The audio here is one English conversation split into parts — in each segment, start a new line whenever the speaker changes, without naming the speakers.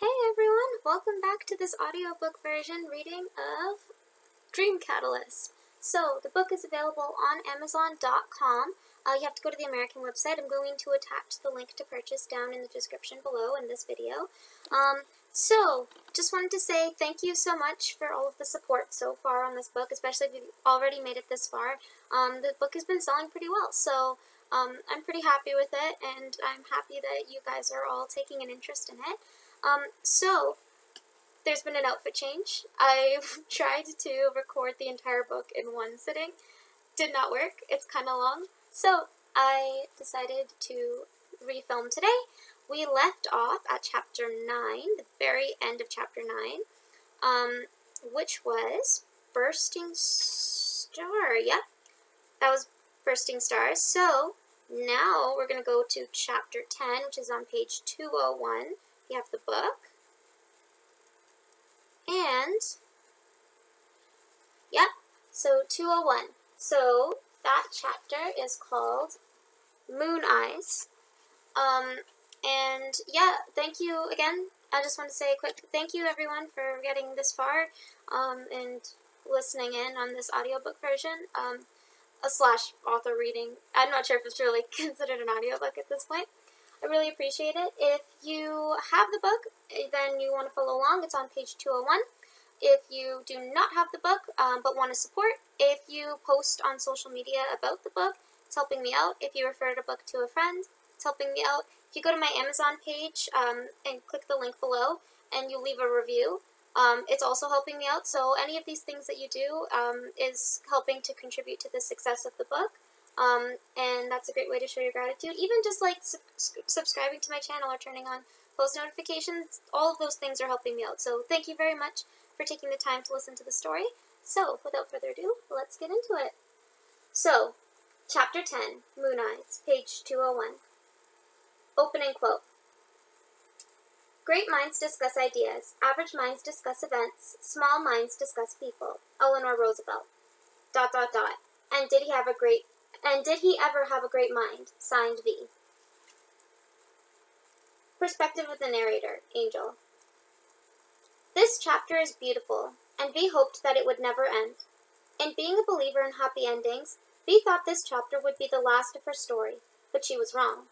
Hey everyone, welcome back to this audiobook version reading of Dream Catalyst. So, the book is available on Amazon.com. You have to go to the American website. I'm going to attach the link to purchase down in the description below in this video. Just wanted to say thank you so much for all of the support so far on this book, especially if you've already made it this far. The book has been selling pretty well, so I'm pretty happy with it, and I'm happy that you guys are all taking an interest in it. There's been an outfit change. I've tried to record the entire book in one sitting. Did not work. It's kind of long. So I decided to refilm today. We left off at chapter 9, the very end of chapter 9, which was Bursting Star. Yep, that was Bursting Stars. So now we're going to go to chapter 10, which is on page 201. You have the book. And, yep, so 201. So that chapter is called Moon Eyes. And yeah, thank you again. I just want to say a quick thank you everyone for getting this far and listening in on this audiobook version. / author reading. I'm not sure if it's really considered an audiobook at this point. I really appreciate it. If you have the book, then you want to follow along. It's on page 201. If you do not have the book but want to support, if you post on social media about the book, it's helping me out. If you refer the book to a friend, it's helping me out. If you go to my Amazon page and click the link below and you leave a review, it's also helping me out. So any of these things that you do is helping to contribute to the success of the book. And that's a great way to show your gratitude. Even just like subscribing to my channel or turning on post notifications, all of those things are helping me out. So thank you very much for taking the time to listen to the story. So without further ado, let's get into it. So, chapter 10, Moon Eyes, page 201. Opening quote. Great minds discuss ideas, average minds discuss events, small minds discuss people. Eleanor Roosevelt. ... And did he ever have a great mind? Signed V. Perspective of the narrator, Angel. This chapter is beautiful, and V hoped that it would never end. In being a believer in happy endings, V thought this chapter would be the last of her story, but she was wrong.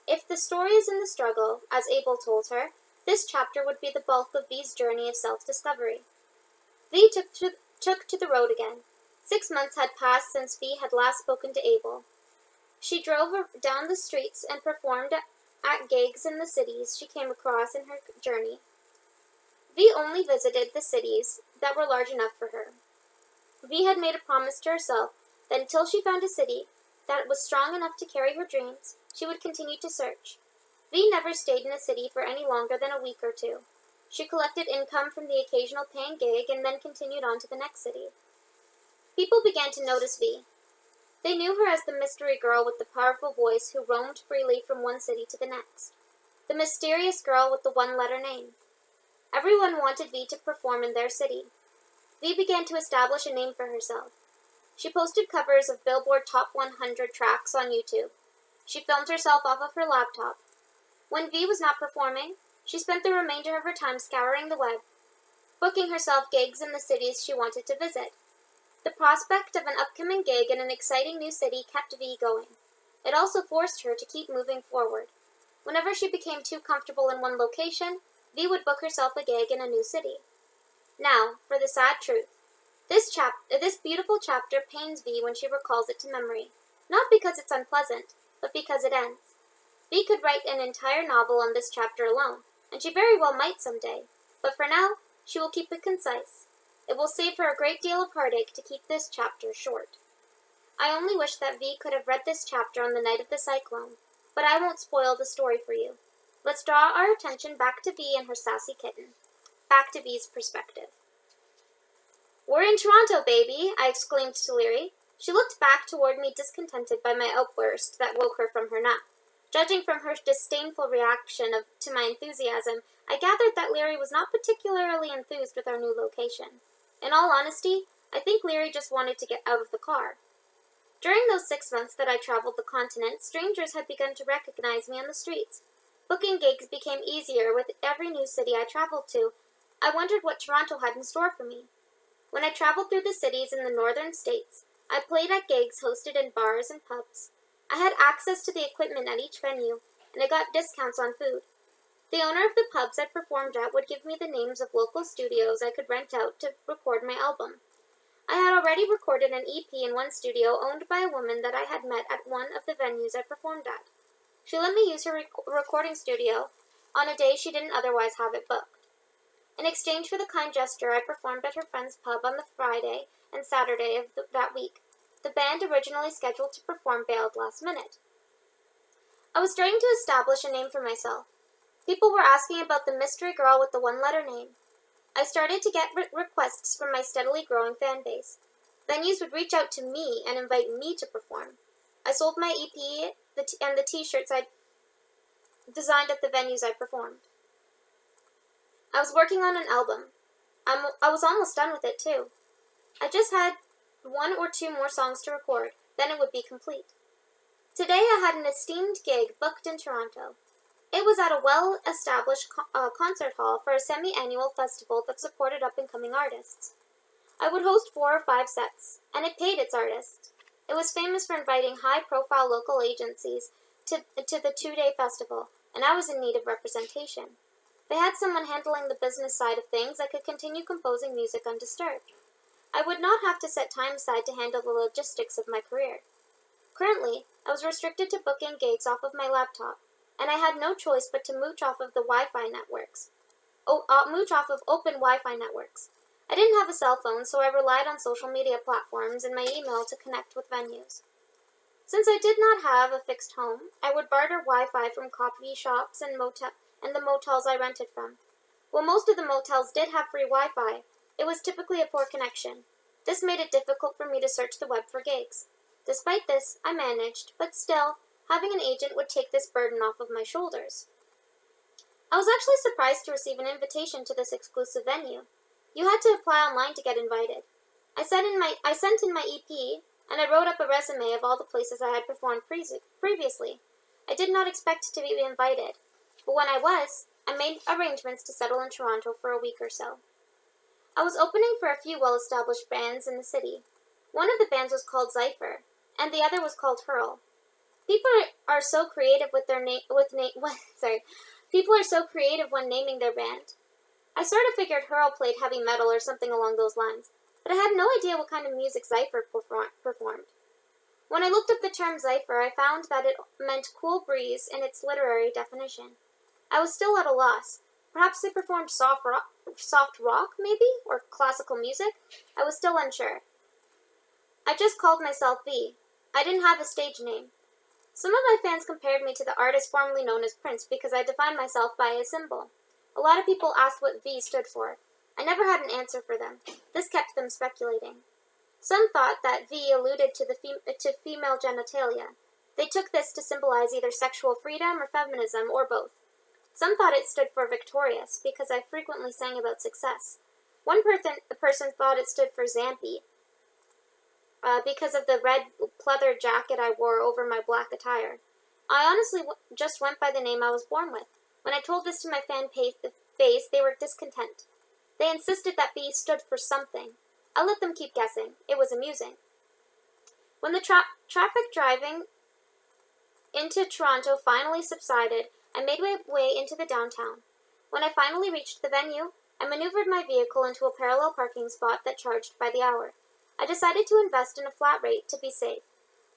If the story is in the struggle, as Abel told her, this chapter would be the bulk of V's journey of self-discovery. V took to the road again. 6 months had passed since V had last spoken to Abel. She drove down the streets and performed at gigs in the cities she came across in her journey. V only visited the cities that were large enough for her. V had made a promise to herself that until she found a city that was strong enough to carry her dreams, she would continue to search. V never stayed in a city for any longer than a week or two. She collected income from the occasional paying gig and then continued on to the next city. People began to notice V. They knew her as the mystery girl with the powerful voice who roamed freely from one city to the next. The mysterious girl with the one-letter name. Everyone wanted V to perform in their city. V began to establish a name for herself. She posted covers of Billboard Top 100 tracks on YouTube. She filmed herself off of her laptop. When V was not performing, she spent the remainder of her time scouring the web, booking herself gigs in the cities she wanted to visit. The prospect of an upcoming gig in an exciting new city kept V going. It also forced her to keep moving forward. Whenever she became too comfortable in one location, V would book herself a gig in a new city. Now, for the sad truth. This beautiful chapter pains V when she recalls it to memory, not because it's unpleasant, but because it ends. V could write an entire novel on this chapter alone, and she very well might someday, but for now, she will keep it concise. It will save her a great deal of heartache to keep this chapter short. I only wish that V could have read this chapter on the night of the cyclone, but I won't spoil the story for you. Let's draw our attention back to V and her sassy kitten. Back to V's perspective. "We're in Toronto, baby," I exclaimed to Leary. She looked back toward me discontented by my outburst that woke her from her nap. Judging from her disdainful reaction to my enthusiasm, I gathered that Leary was not particularly enthused with our new location. In all honesty, I think Leary just wanted to get out of the car. During those 6 months that I traveled the continent, strangers had begun to recognize me on the streets. Booking gigs became easier with every new city I traveled to. I wondered what Toronto had in store for me. When I traveled through the cities in the northern states, I played at gigs hosted in bars and pubs. I had access to the equipment at each venue, and I got discounts on food. The owner of the pubs I performed at would give me the names of local studios I could rent out to record my album. I had already recorded an EP in one studio owned by a woman that I had met at one of the venues I performed at. She let me use her recording studio on a day she didn't otherwise have it booked. In exchange for the kind gesture, I performed at her friend's pub on the Friday and Saturday of that week. The band originally scheduled to perform bailed last minute. I was starting to establish a name for myself. People were asking about the mystery girl with the one-letter name. I started to get requests from my steadily growing fan base. Venues would reach out to me and invite me to perform. I sold my EP and the t-shirts I designed at the venues I performed. I was working on an album. I was almost done with it, too. I just had 1 or 2 more songs to record, then it would be complete. Today I had an esteemed gig booked in Toronto. It was at a well-established concert hall for a semi-annual festival that supported up-and-coming artists. I would host 4 or 5 sets, and it paid its artists. It was famous for inviting high-profile local agencies to the 2-day festival, and I was in need of representation. If I had someone handling the business side of things, I could continue composing music undisturbed. I would not have to set time aside to handle the logistics of my career. Currently, I was restricted to booking gigs off of my laptop, and I had no choice but to mooch off of the Wi-Fi networks. Mooch off of open Wi-Fi networks. I didn't have a cell phone, so I relied on social media platforms and my email to connect with venues. Since I did not have a fixed home, I would barter Wi-Fi from coffee shops and the motels I rented from. While most of the motels did have free Wi-Fi, it was typically a poor connection. This made it difficult for me to search the web for gigs. Despite this, I managed, but still, having an agent would take this burden off of my shoulders. I was actually surprised to receive an invitation to this exclusive venue. You had to apply online to get invited. I sent in my EP, and I wrote up a resume of all the places I had performed previously. I did not expect to be invited, but when I was, I made arrangements to settle in Toronto for a week or so. I was opening for a few well-established bands in the city. One of the bands was called Zypher, and the other was called Hurl. People are so creative People are so creative when naming their band. I sort of figured Hurl played heavy metal or something along those lines, but I had no idea what kind of music Zypher performed. When I looked up the term Zypher, I found that it meant cool breeze in its literary definition. I was still at a loss. Perhaps they performed soft rock, maybe? Or classical music? I was still unsure. I just called myself V. I didn't have a stage name. Some of my fans compared me to the artist formerly known as Prince because I defined myself by a symbol. A lot of people asked what V stood for. I never had an answer for them. This kept them speculating. Some thought that V alluded to female genitalia. They took this to symbolize either sexual freedom or feminism or both. Some thought it stood for victorious because I frequently sang about success. One person thought it stood for Zampi because of the red pleather jacket I wore over my black attire. I honestly just went by the name I was born with. When I told this to my fan base, they were discontent. They insisted that B stood for something. I let them keep guessing. It was amusing. When the traffic driving into Toronto finally subsided, I made my way into the downtown. When I finally reached the venue, I maneuvered my vehicle into a parallel parking spot that charged by the hour. I decided to invest in a flat rate to be safe.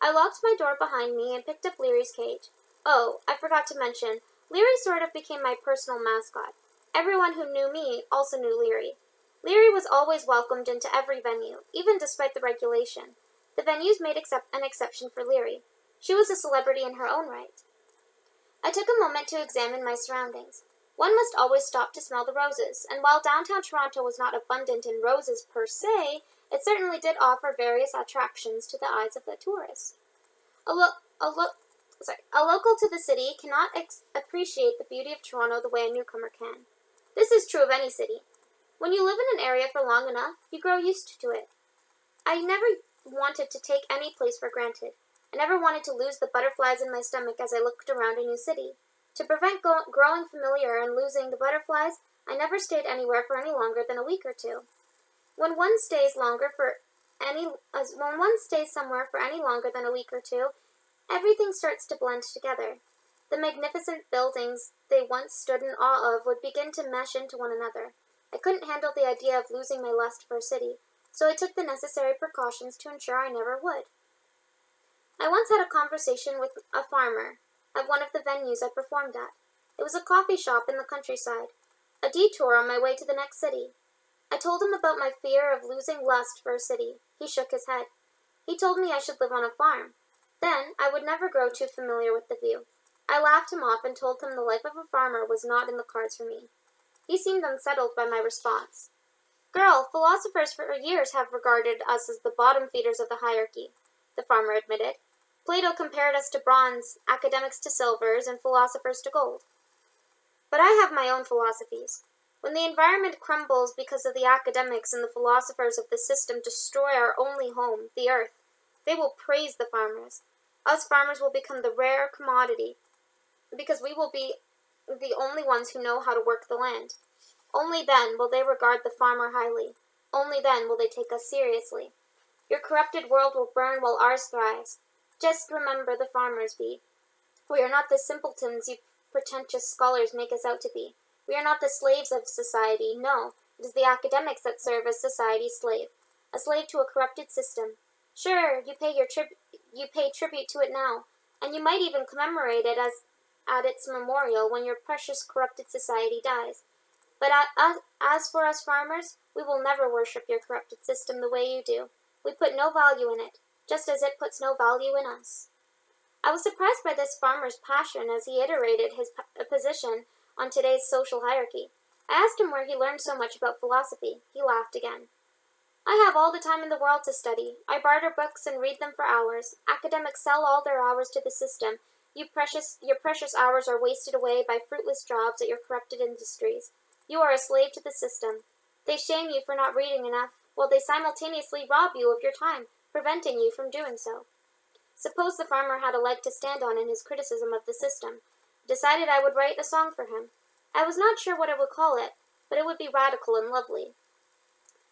I locked my door behind me and picked up Leary's cage. Oh, I forgot to mention, Leary sort of became my personal mascot. Everyone who knew me also knew Leary. Leary was always welcomed into every venue, even despite the regulation. The venues made an exception for Leary. She was a celebrity in her own right. I took a moment to examine my surroundings. One must always stop to smell the roses, and while downtown Toronto was not abundant in roses per se, it certainly did offer various attractions to the eyes of the tourist. A local to the city cannot appreciate the beauty of Toronto the way a newcomer can. This is true of any city. When you live in an area for long enough, you grow used to it. I never wanted to take any place for granted. I never wanted to lose the butterflies in my stomach as I looked around a new city. To prevent growing familiar and losing the butterflies, I never stayed anywhere for any longer than a week or two. When one stays somewhere for any longer than a week or two, everything starts to blend together. The magnificent buildings they once stood in awe of would begin to mesh into one another. I couldn't handle the idea of losing my lust for a city, so I took the necessary precautions to ensure I never would. I once had a conversation with a farmer at one of the venues I performed at. It was a coffee shop in the countryside, a detour on my way to the next city. I told him about my fear of losing lust for a city. He shook his head. He told me I should live on a farm. Then I would never grow too familiar with the view. I laughed him off and told him the life of a farmer was not in the cards for me. He seemed unsettled by my response. "Girl, philosophers for years have regarded us as the bottom feeders of the hierarchy," the farmer admitted. "Plato compared us to bronze, academics to silvers, and philosophers to gold. But I have my own philosophies. When the environment crumbles because of the academics and the philosophers of the system destroy our only home, the earth, they will praise the farmers. Us farmers will become the rare commodity because we will be the only ones who know how to work the land. Only then will they regard the farmer highly. Only then will they take us seriously. Your corrupted world will burn while ours thrives. Just remember the farmers, bee. We are not the simpletons you pretentious scholars make us out to be. We are not the slaves of society. No, it is the academics that serve as society's slave, a slave to a corrupted system. Sure, you pay tribute to it now, and you might even commemorate it at its memorial when your precious corrupted society dies. But as for us farmers, we will never worship your corrupted system the way you do. We put no value in it, just as it puts no value in us." I was surprised by this farmer's passion as he iterated his position on today's social hierarchy. I asked him where he learned so much about philosophy. He laughed again. "I have all the time in the world to study. I barter books and read them for hours. Academics sell all their hours to the system. Your precious hours are wasted away by fruitless jobs at your corrupted industries. You are a slave to the system. They shame you for not reading enough, while they simultaneously rob you of your time, preventing you from doing so." Suppose the farmer had a leg to stand on in his criticism of the system. I decided I would write a song for him. I was not sure what I would call it, but it would be radical and lovely.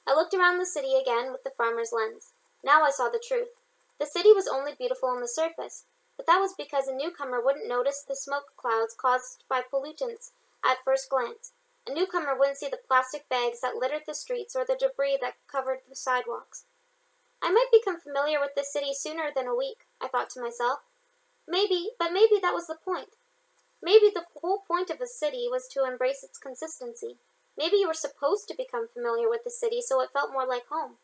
I looked around the city again with the farmer's lens. Now I saw the truth. The city was only beautiful on the surface, but that was because a newcomer wouldn't notice the smoke clouds caused by pollutants at first glance. A newcomer wouldn't see the plastic bags that littered the streets or the debris that covered the sidewalks. I might become familiar with this city sooner than a week, I thought to myself. Maybe that was the point. Maybe the whole point of a city was to embrace its consistency. Maybe you were supposed to become familiar with the city so it felt more like home.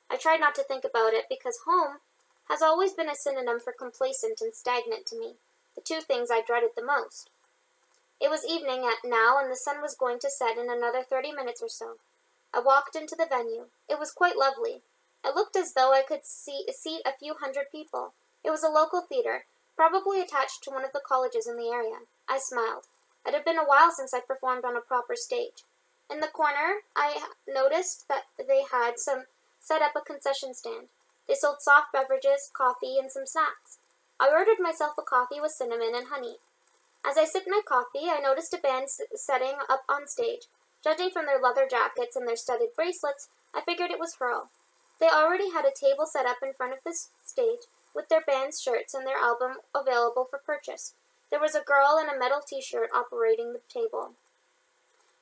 I tried not to think about it because home has always been a synonym for complacent and stagnant to me, the two things I dreaded the most. It was evening now, and the sun was going to set in another 30 minutes or so. I walked into the venue. It was quite lovely. It looked as though I could seat a few hundred people. It was a local theater, probably attached to one of the colleges in the area. I smiled. It had been a while since I performed on a proper stage. In the corner, I noticed that they had set up a concession stand. They sold soft beverages, coffee, and some snacks. I ordered myself a coffee with cinnamon and honey. As I sipped my coffee, I noticed a band setting up on stage. Judging from their leather jackets and their studded bracelets, I figured it was Hurl. They already had a table set up in front of the stage, with their band's shirts and their album available for purchase. There was a girl in a metal t-shirt operating the table.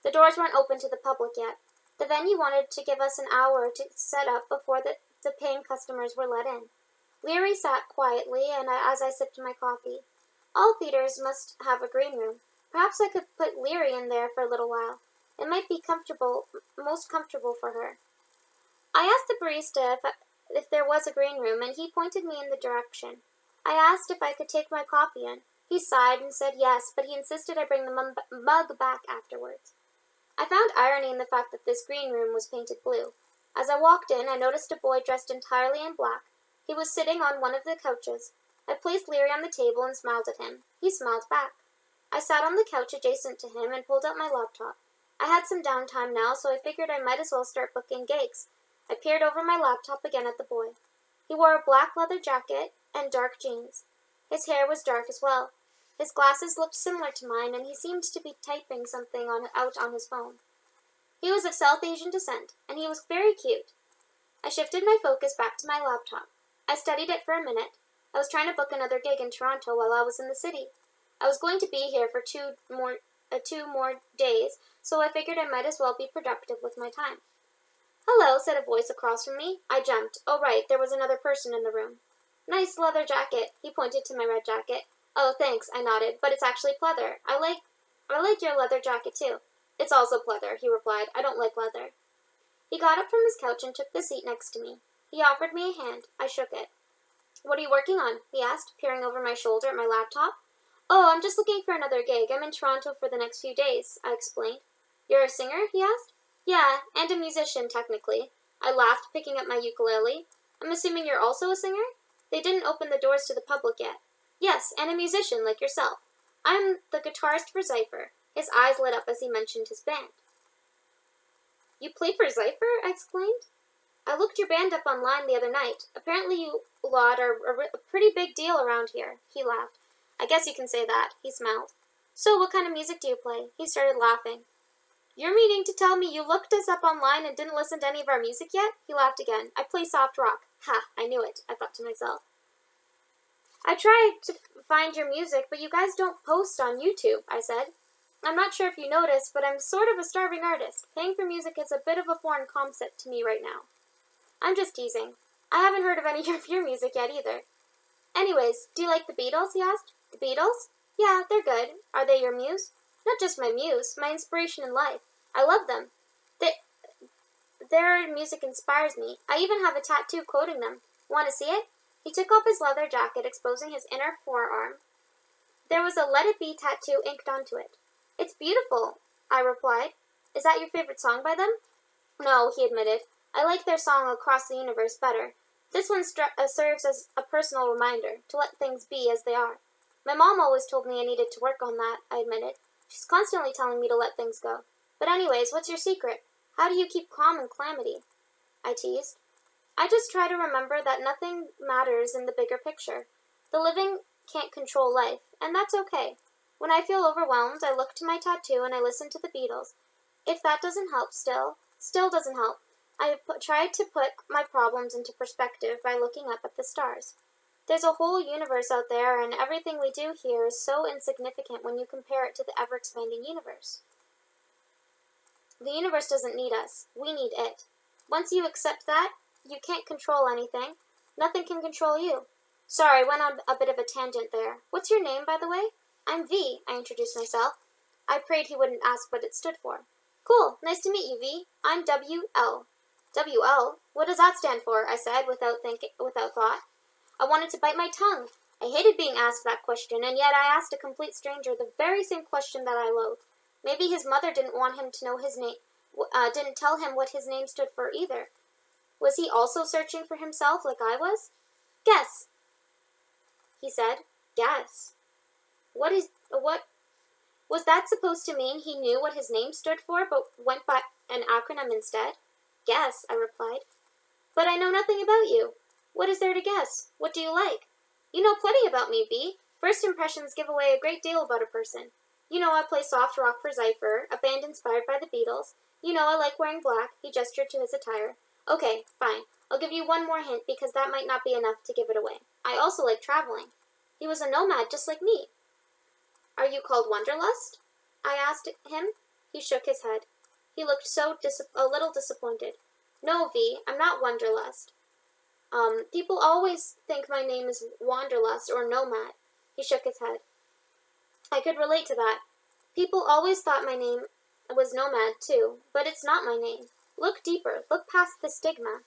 The doors weren't open to the public yet. The venue wanted to give us an hour to set up before the paying customers were let in. Leary sat quietly as I sipped my coffee. All theaters must have a green room. Perhaps I could put Leary in there for a little while. It might be most comfortable for her. I asked the barista if there was a green room, and he pointed me in the direction. I asked if I could take my coffee in. He sighed and said yes, but he insisted I bring the mug back afterwards. I found irony in the fact that this green room was painted blue. As I walked in, I noticed a boy dressed entirely in black. He was sitting on one of the couches. I placed Leary on the table and smiled at him. He smiled back. I sat on the couch adjacent to him and pulled out my laptop. I had some downtime now, so I figured I might as well start booking gigs. I peered over my laptop again at the boy. He wore a black leather jacket and dark jeans. His hair was dark as well. His glasses looked similar to mine, and he seemed to be typing something out on his phone. He was of South Asian descent, and he was very cute. I shifted my focus back to my laptop. I studied it for a minute. I was trying to book another gig in Toronto while I was in the city. I was going to be here for two more days, so I figured I might as well be productive with my time. "Hello," said a voice across from me. I jumped. Oh, right, there was another person in the room. "Nice leather jacket." He pointed to my red jacket. "Oh, thanks," I nodded, "but it's actually pleather. I like your leather jacket, too." "It's also pleather," he replied. "I don't like leather." He got up from his couch and took the seat next to me. He offered me a hand. I shook it. "What are you working on?" he asked, peering over my shoulder at my laptop. "Oh, I'm just looking for another gig. I'm in Toronto for the next few days," I explained. "You're a singer?" he asked. "Yeah, and a musician, technically." I laughed, picking up my ukulele. "I'm assuming you're also a singer?" They didn't open the doors to the public yet. "Yes, and a musician like yourself. I'm the guitarist for Zypher." His eyes lit up as he mentioned his band. "You play for Zypher?" I exclaimed. "I looked your band up online the other night. Apparently you lot are a pretty big deal around here." He laughed. "I guess you can say that." He smiled. "So what kind of music do you play?" He started laughing. "You're meaning to tell me you looked us up online and didn't listen to any of our music yet?" He laughed again. "I play soft rock." "Ha, I knew it," I thought to myself. "I tried to find your music, but you guys don't post on YouTube," I said. "I'm not sure if you noticed, but I'm sort of a starving artist. Paying for music is a bit of a foreign concept to me right now." "I'm just teasing. I haven't heard of any of your music yet either." "Anyways, do you like the Beatles?" he asked. "The Beatles? Yeah, they're good. Are they your muse?" "Not just my muse, my inspiration in life. I love them. Their music inspires me. I even have a tattoo quoting them. Want to see it?" He took off his leather jacket, exposing his inner forearm. There was a "Let It Be" tattoo inked onto it. "It's beautiful," I replied. "Is that your favorite song by them?" "No," he admitted. "I like their song Across the Universe better. This one serves as a personal reminder, to let things be as they are. My mom always told me I needed to work on that," I admitted. "She's constantly telling me to let things go. But anyways, what's your secret? How do you keep calm in calamity?" I teased. "I just try to remember that nothing matters in the bigger picture. The living can't control life, and that's okay. When I feel overwhelmed, I look to my tattoo and I listen to the Beatles. If that doesn't help still doesn't help, I try to put my problems into perspective by looking up at the stars. There's a whole universe out there, and everything we do here is so insignificant when you compare it to the ever-expanding universe. The universe doesn't need us. We need it. Once you accept that, you can't control anything. Nothing can control you." Sorry, I went on a bit of a tangent there. "What's your name, by the way?" "I'm V," I introduced myself. I prayed he wouldn't ask what it stood for. "Cool, nice to meet you, V. I'm WL." "WL? What does that stand for?" I said, without thought. I wanted to bite my tongue. I hated being asked that question, and yet I asked a complete stranger the very same question that I loathed. Maybe his mother didn't want him to know his name, didn't tell him what his name stood for either. Was he also searching for himself like I was? "Guess," he said. "Guess? What was that supposed to mean? He knew what his name stood for, but went by an acronym instead?" "Guess," I replied. "But I know nothing about you. What is there to guess? What do you like?" "You know plenty about me, V. First impressions give away a great deal about a person. You know I play soft rock for Zypher, a band inspired by the Beatles. You know I like wearing black." He gestured to his attire. "Okay, fine. I'll give you one more hint because that might not be enough to give it away. I also like traveling." He was a nomad just like me. "Are you called Wanderlust?" I asked him. He shook his head. He looked a little disappointed. "No, V, I'm not Wanderlust. People always think my name is Wanderlust or Nomad." He shook his head. I could relate to that. People always thought my name was Nomad, too, but it's not my name. Look deeper. Look past the stigma.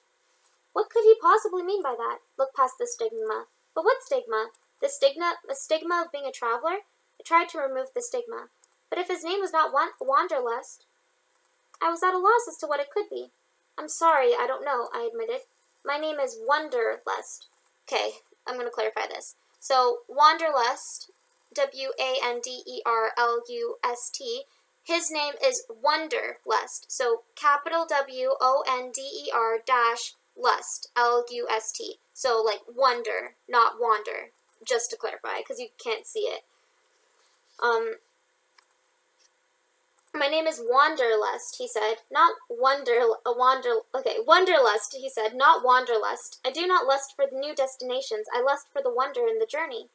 What could he possibly mean by that? Look past the stigma. But what stigma? The stigma of being a traveler? I tried to remove the stigma. But if his name was not Wanderlust, I was at a loss as to what it could be. "I'm sorry, I don't know," I admitted. "My name is Wanderlust." Okay, I'm going to clarify this. So, Wanderlust, Wanderlust, his name is Wonderlust. So, capital WONDER dash Lust, LUST. So, like wonder, not wander, just to clarify, because you can't see it. My name is Wanderlust, he said, not Wanderlust, he said, not Wanderlust. I do not lust for the new destinations, I lust for the wonder in the journey.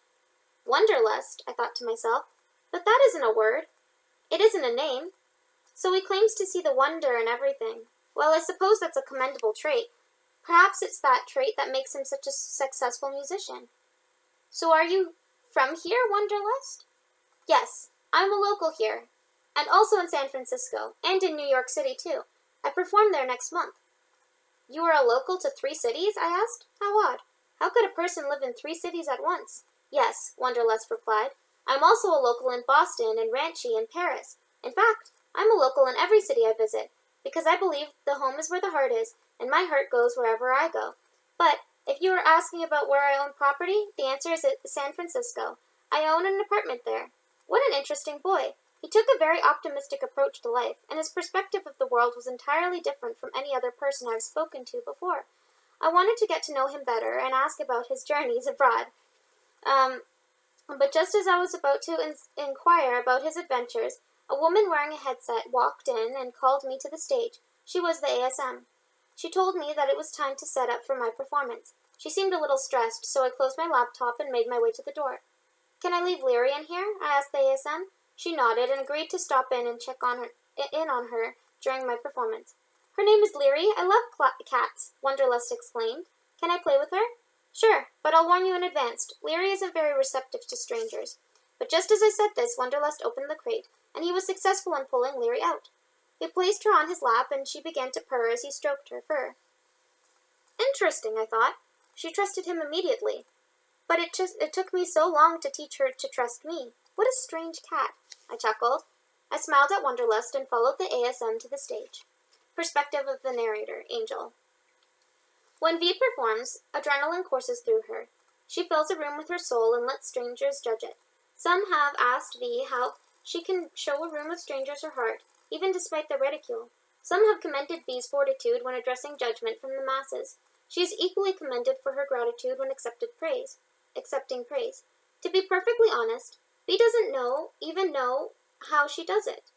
Wanderlust, I thought to myself, but that isn't a word. It isn't a name. So he claims to see the wonder in everything. Well, I suppose that's a commendable trait. Perhaps it's that trait that makes him such a successful musician. So are you from here, Wanderlust? Yes, I'm a local here, and also in San Francisco, and in New York City, too. I perform there next month. You are a local to 3 cities? I asked. How odd. How could a person live in 3 cities at once? Yes, Wanderlust replied. I'm also a local in Boston and Ranchy and Paris. In fact, I'm a local in every city I visit, because I believe the home is where the heart is, and my heart goes wherever I go. But if you are asking about where I own property, the answer is San Francisco. I own an apartment there. What an interesting boy. He took a very optimistic approach to life, and his perspective of the world was entirely different from any other person I've spoken to before. I wanted to get to know him better and ask about his journeys abroad. But just as I was about to inquire about his adventures, a woman wearing a headset walked in and called me to the stage. She was the ASM. She told me that it was time to set up for my performance. She seemed a little stressed, so I closed my laptop and made my way to the door. Can I leave Leary in here? I asked the ASM. She nodded and agreed to stop in and check on her during my performance. Her name is Leary. I love cats, Wanderlust exclaimed. Can I play with her? Sure, but I'll warn you in advance. Leary isn't very receptive to strangers. But just as I said this, Wanderlust opened the crate, and he was successful in pulling Leary out. He placed her on his lap, and she began to purr as he stroked her fur. Interesting, I thought. She trusted him immediately. But it took me so long to teach her to trust me. What a strange cat, I chuckled. I smiled at Wanderlust and followed the ASM to the stage. Perspective of the narrator, Angel. When V performs, adrenaline courses through her. She fills a room with her soul and lets strangers judge it. Some have asked V how she can show a room of strangers her heart, even despite their ridicule. Some have commended V's fortitude when addressing judgment from the masses. She is equally commended for her gratitude when accepting praise. To be perfectly honest, V doesn't even know how she does it.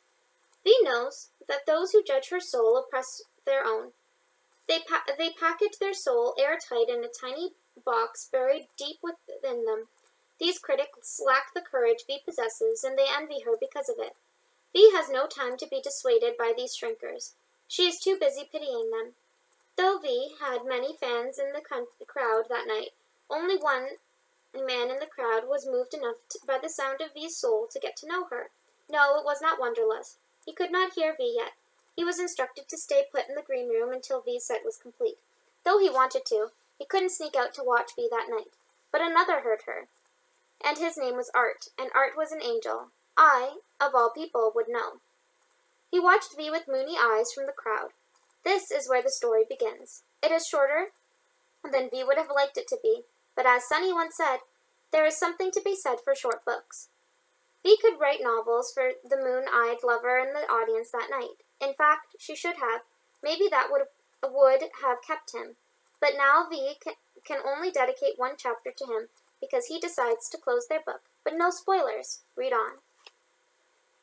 V knows that those who judge her soul oppress their own. They package their soul airtight in a tiny box buried deep within them. These critics lack the courage V possesses, and they envy her because of it. V has no time to be dissuaded by these shrinkers. She is too busy pitying them. Though V had many fans in the crowd that night, only one man in the crowd was moved enough by the sound of V's soul to get to know her. No, it was not Wanderlust. He could not hear V yet. He was instructed to stay put in the green room until V's set was complete. Though he wanted to, he couldn't sneak out to watch V that night. But another heard her, and his name was Art, and Art was an angel. I, of all people, would know. He watched V with moony eyes from the crowd. This is where the story begins. It is shorter than V would have liked it to be, but as Sunny once said, there is something to be said for short books. V could write novels for the moon-eyed lover in the audience that night. In fact, she should have. Maybe that would have kept him. But now V can only dedicate one chapter to him because he decides to close their book. But no spoilers. Read on.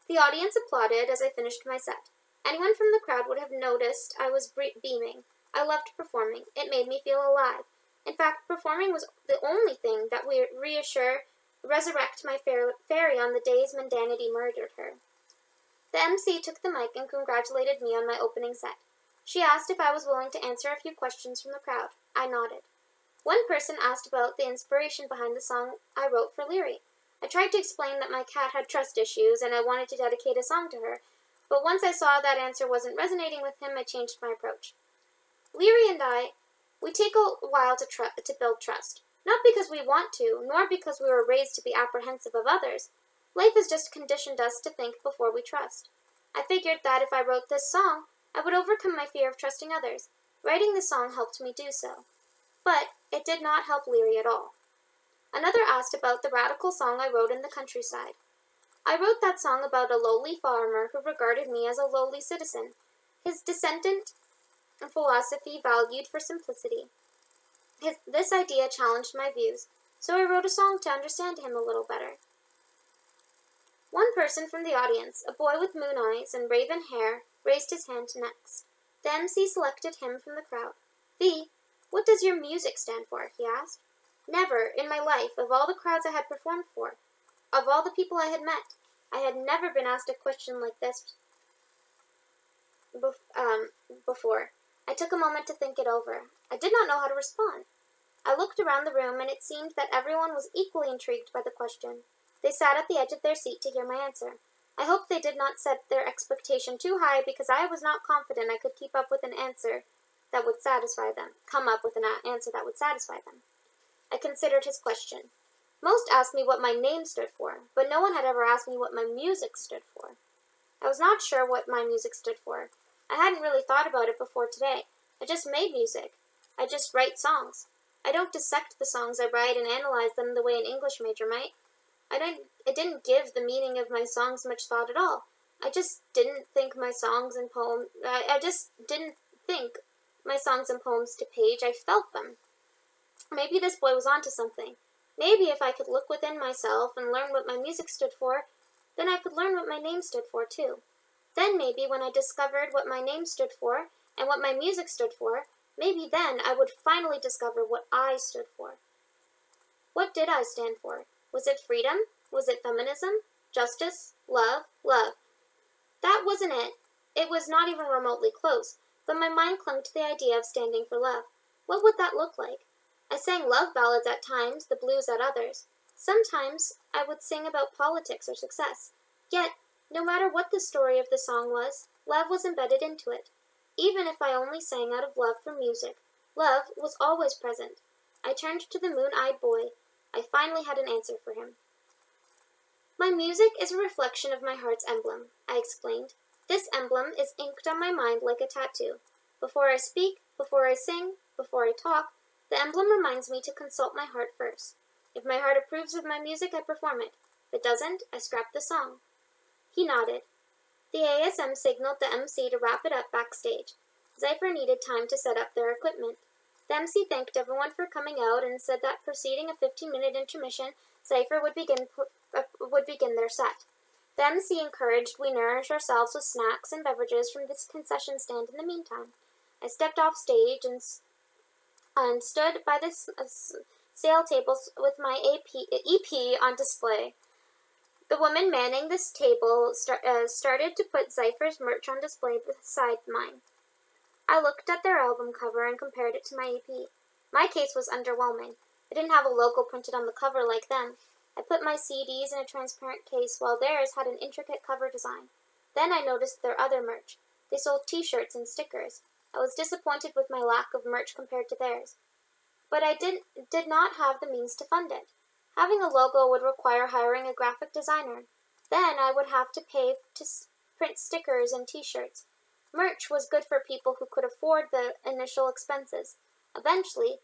The audience applauded as I finished my set. Anyone from the crowd would have noticed I was beaming. I loved performing. It made me feel alive. In fact, performing was the only thing that would resurrect my fairy on the days mundanity murdered her. The MC took the mic and congratulated me on my opening set. She asked if I was willing to answer a few questions from the crowd. I nodded. One person asked about the inspiration behind the song I wrote for Leary. I tried to explain that my cat had trust issues and I wanted to dedicate a song to her, but once I saw that answer wasn't resonating with him, I changed my approach. Leary and I, we take a while to build trust. Not because we want to, nor because we were raised to be apprehensive of others. Life has just conditioned us to think before we trust. I figured that if I wrote this song, I would overcome my fear of trusting others. Writing the song helped me do so. But it did not help Leary at all. Another asked about the radical song I wrote in the countryside. I wrote that song about a lowly farmer who regarded me as a lowly citizen. His descendant philosophy valued for simplicity. This idea challenged my views, so I wrote a song to understand him a little better. One person from the audience, a boy with moon eyes and raven hair, raised his hand next. The MC selected him from the crowd. "V, what does your music stand for?" he asked. Never, in my life, of all the crowds I had performed for, of all the people I had met, I had never been asked a question like this before. I took a moment to think it over. I did not know how to respond. I looked around the room, and it seemed that everyone was equally intrigued by the question. They sat at the edge of their seat to hear my answer. I hoped they did not set their expectation too high, because I was not confident I could keep up with an answer that would satisfy them. I considered his question. Most asked me what my name stood for, but no one had ever asked me what my music stood for. I was not sure what my music stood for. I hadn't really thought about it before today. I just made music. I just write songs. I don't dissect the songs I write and analyze them the way an English major might. I didn't give the meaning of my songs much thought at all. I just didn't think my songs and poems to page. I felt them. Maybe this boy was onto something. Maybe if I could look within myself and learn what my music stood for, then I could learn what my name stood for too. Then maybe when I discovered what my name stood for and what my music stood for, maybe then I would finally discover what I stood for. What did I stand for? Was it freedom? Was it feminism? Justice? Love? Love. That wasn't it. It was not even remotely close, but my mind clung to the idea of standing for love. What would that look like? I sang love ballads at times, the blues at others. Sometimes I would sing about politics or success. Yet, no matter what the story of the song was, love was embedded into it. Even if I only sang out of love for music, love was always present. I turned to the moon-eyed boy. I finally had an answer for him. My music is a reflection of my heart's emblem, I explained. This emblem is inked on my mind like a tattoo. Before I speak, before I sing, before I talk, the emblem reminds me to consult my heart first. If my heart approves of my music, I perform it. If it doesn't, I scrap the song. He nodded. The ASM signaled the MC to wrap it up backstage. Zypher needed time to set up their equipment. The MC thanked everyone for coming out and said that preceding a 15-minute intermission, Zypher would begin their set. The MC encouraged we nourish ourselves with snacks and beverages from this concession stand in the meantime. I stepped off stage and stood by the sale tables with my EP on display. The woman manning this table started to put Zypher's merch on display beside mine. I looked at their album cover and compared it to my EP. My case was underwhelming. It didn't have a logo printed on the cover like them. I put my CDs in a transparent case while theirs had an intricate cover design. Then I noticed their other merch. They sold t-shirts and stickers. I was disappointed with my lack of merch compared to theirs. But I did not have the means to fund it. Having a logo would require hiring a graphic designer. Then I would have to pay to print stickers and t-shirts. Merch was good for people who could afford the initial expenses. Eventually,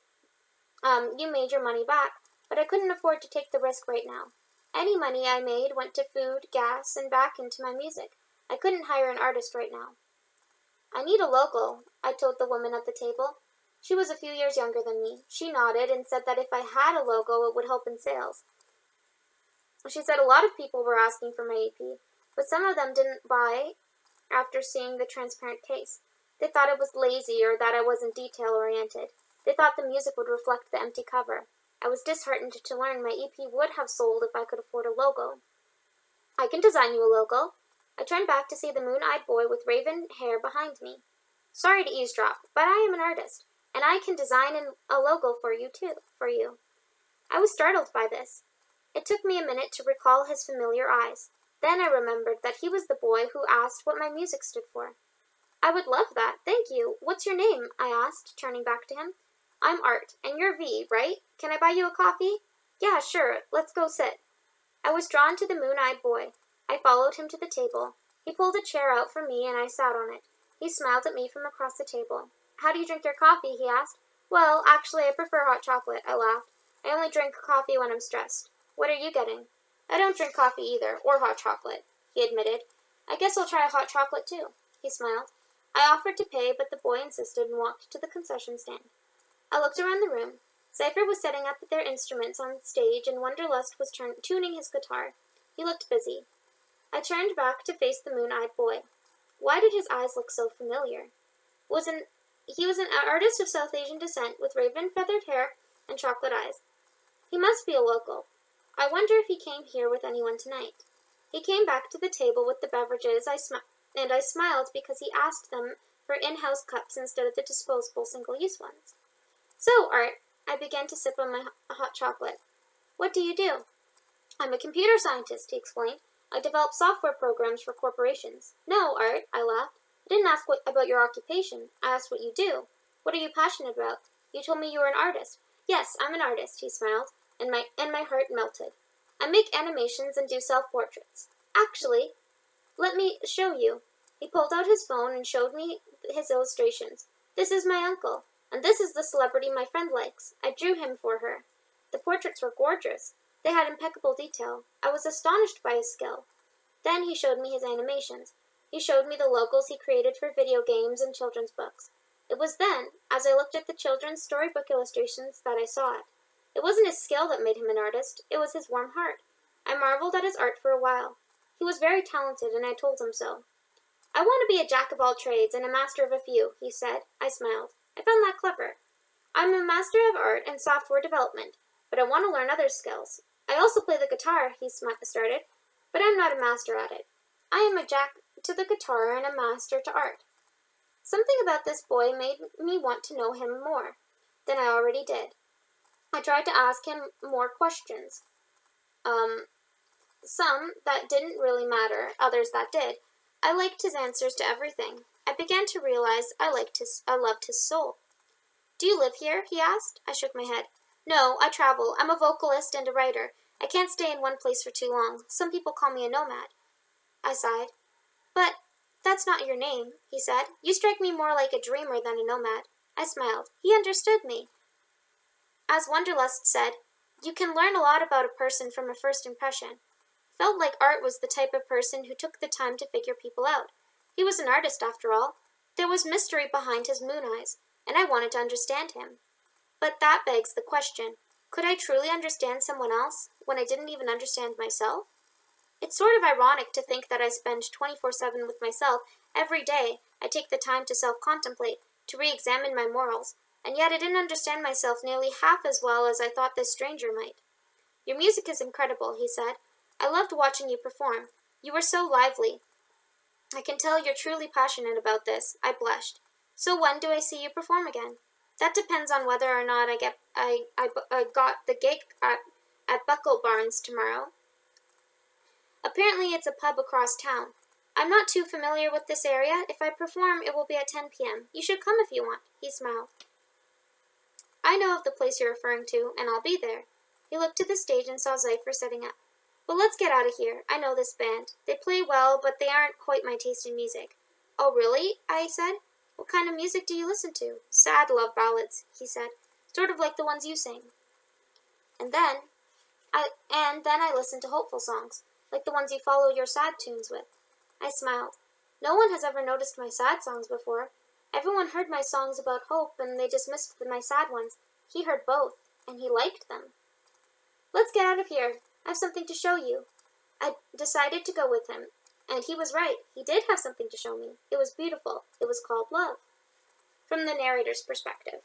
you made your money back, but I couldn't afford to take the risk right now. Any money I made went to food, gas, and back into my music. I couldn't hire an artist right now. I need a logo, I told the woman at the table. She was a few years younger than me. She nodded and said that if I had a logo, it would help in sales. She said a lot of people were asking for my EP, but some of them didn't buy after seeing the transparent case. They thought it was lazy or that I wasn't detail-oriented. They thought the music would reflect the empty cover. I was disheartened to learn my EP would have sold if I could afford a logo. I can design you a logo. I turned back to see the moon-eyed boy with raven hair behind me. Sorry to eavesdrop, but I am an artist, and I can design a logo for you. I was startled by this. It took me a minute to recall his familiar eyes. Then I remembered that he was the boy who asked what my music stood for. I would love that, thank you. What's your name? I asked, turning back to him. I'm Art, and you're V, right? Can I buy you a coffee? Yeah, sure, let's go sit. I was drawn to the moon-eyed boy. I followed him to the table. He pulled a chair out for me, and I sat on it. He smiled at me from across the table. How do you drink your coffee? He asked. Well, actually, I prefer hot chocolate, I laughed. I only drink coffee when I'm stressed. What are you getting? I don't drink coffee either, or hot chocolate, he admitted. I guess I'll try a hot chocolate too, he smiled. I offered to pay, but the boy insisted and walked to the concession stand. I looked around the room. Zypher was setting up their instruments on stage, and Wonderlust was tuning his guitar. He looked busy. I turned back to face the moon-eyed boy. Why did his eyes look so familiar? He was an artist of South Asian descent with raven-feathered hair and chocolate eyes. He must be a local. I wonder if he came here with anyone tonight. He came back to the table with the beverages, and I smiled because he asked them for in-house cups instead of the disposable single-use ones. So, Art, I began to sip on my hot chocolate. What do you do? I'm a computer scientist, he explained. I develop software programs for corporations. No, Art, I laughed. I didn't ask about your occupation. I asked what you do. What are you passionate about? You told me you were an artist. Yes, I'm an artist, he smiled, and my heart melted. I make animations and do self-portraits. Actually, let me show you. He pulled out his phone and showed me his illustrations. This is my uncle, and this is the celebrity my friend likes. I drew him for her. The portraits were gorgeous. They had impeccable detail. I was astonished by his skill. Then he showed me his animations. He showed me the logos he created for video games and children's books. It was then, as I looked at the children's storybook illustrations, that I saw it. It wasn't his skill that made him an artist. It was his warm heart. I marveled at his art for a while. He was very talented, and I told him so. I want to be a jack of all trades and a master of a few, he said. I smiled. I found that clever. I'm a master of art and software development, but I want to learn other skills. I also play the guitar, he started, but I'm not a master at it. I am a jack to the guitar and a master to art. Something about this boy made me want to know him more than I already did. I tried to ask him more questions. Some that didn't really matter, others that did. I liked his answers to everything. I began to realize I loved his soul. Do you live here? He asked. I shook my head. No, I travel. I'm a vocalist and a writer. I can't stay in one place for too long. Some people call me a nomad. I sighed. But that's not your name, he said. You strike me more like a dreamer than a nomad. I smiled. He understood me. As Wonderlust said, you can learn a lot about a person from a first impression. Felt like Art was the type of person who took the time to figure people out. He was an artist, after all. There was mystery behind his moon eyes, and I wanted to understand him. But that begs the question, could I truly understand someone else when I didn't even understand myself? It's sort of ironic to think that I spend 24/7 with myself every day. I take the time to self-contemplate, to re-examine my morals, and yet I didn't understand myself nearly half as well as I thought this stranger might. Your music is incredible, he said. I loved watching you perform. You were so lively. I can tell you're truly passionate about this. I blushed. So when do I see you perform again? That depends on whether or not I got the gig at Buckle Barnes tomorrow. Apparently it's a pub across town. I'm not too familiar with this area. If I perform, it will be at 10 p.m. You should come if you want. He smiled. I know of the place you're referring to, and I'll be there. He looked to the stage and saw Zypher setting up. But let's get out of here. I know this band. They play well, but they aren't quite my taste in music. Oh, really? I said. What kind of music do you listen to? Sad love ballads, he said. Sort of like the ones you sing. And then I listened to hopeful songs, like the ones you follow your sad tunes with. I smiled. No one has ever noticed my sad songs before. Everyone heard my songs about hope, and they dismissed my sad ones. He heard both, and he liked them. Let's get out of here. I have something to show you. I decided to go with him, and he was right. He did have something to show me. It was beautiful. It was called love. From the narrator's perspective.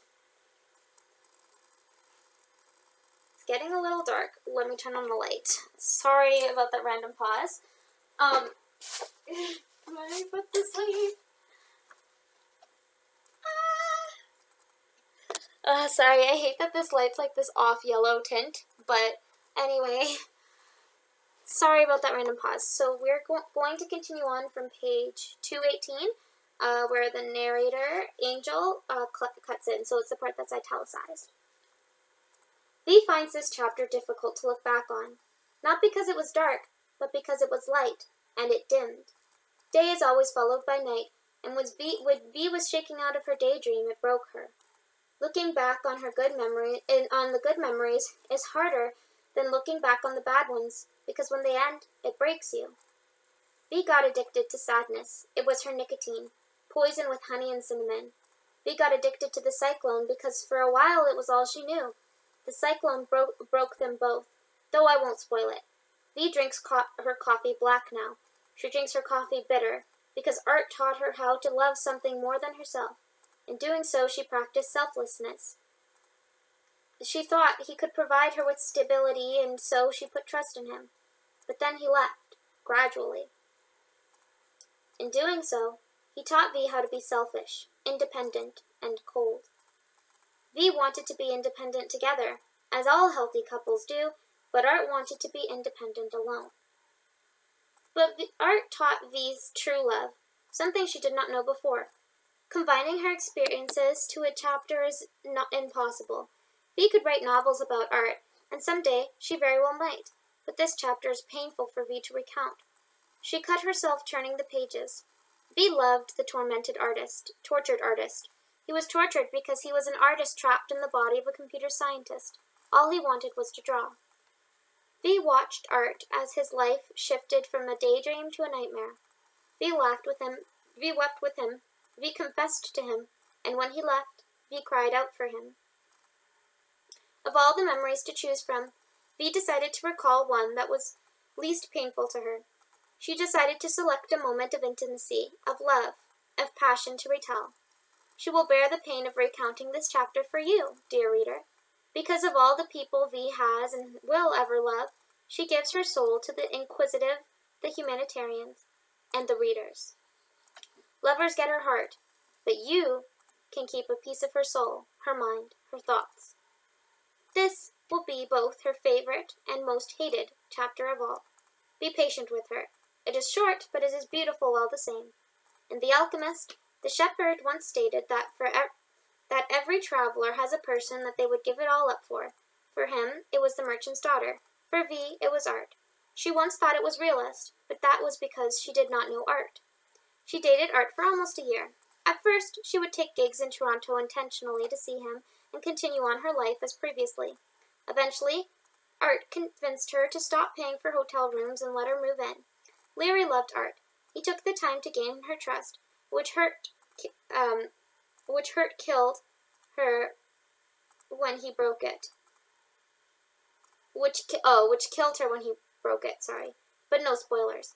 It's getting a little dark. Let me turn on the light. Sorry about that random pause. My foot's asleep. Sorry, I hate that this light's like this off yellow tint, but anyway, sorry about that random pause. So we're going to continue on from page 218, where the narrator, Angel, cuts in, so it's the part that's italicized. V finds this chapter difficult to look back on, not because it was dark, but because it was light, and it dimmed. Day is always followed by night, and when V was shaking out of her daydream, it broke her. Looking back on the good memories is harder than looking back on the bad ones, because when they end, it breaks you. V got addicted to sadness. It was her nicotine, poison with honey and cinnamon. V got addicted to the cyclone because for a while it was all she knew. The cyclone broke them both, though I won't spoil it. V drinks her coffee black now. She drinks her coffee bitter, because Art taught her how to love something more than herself. In doing so, she practiced selflessness. She thought he could provide her with stability, and so she put trust in him. But then he left, gradually. In doing so, he taught V how to be selfish, independent, and cold. V wanted to be independent together, as all healthy couples do, but Art wanted to be independent alone. But Art taught V's true love, something she did not know before. Combining her experiences to a chapter is not impossible. V could write novels about Art, and someday she very well might, but this chapter is painful for V to recount. She cut herself turning the pages. V loved the tortured artist. He was tortured because he was an artist trapped in the body of a computer scientist. All he wanted was to draw. V watched Art as his life shifted from a daydream to a nightmare. V laughed with him, V wept with him, V confessed to him, and when he left, V cried out for him. Of all the memories to choose from, V decided to recall one that was least painful to her. She decided to select a moment of intimacy, of love, of passion to retell. She will bear the pain of recounting this chapter for you, dear reader. Because of all the people V has and will ever love, she gives her soul to the inquisitive, the humanitarians, and the readers. Lovers get her heart, but you can keep a piece of her soul, her mind, her thoughts. This will be both her favorite and most hated chapter of all. Be patient with her. It is short, but it is beautiful all the same. In The Alchemist, the shepherd once stated that every traveler has a person that they would give it all up for. For him, it was the merchant's daughter. For V, it was Art. She once thought it was realist, but that was because she did not know Art. She dated Art for almost a year. At first, she would take gigs in Toronto intentionally to see him and continue on her life as previously. Eventually, Art convinced her to stop paying for hotel rooms and let her move in. Leary loved Art. He took the time to gain her trust, which killed her when he broke it. Which killed her when he broke it, sorry. But no spoilers.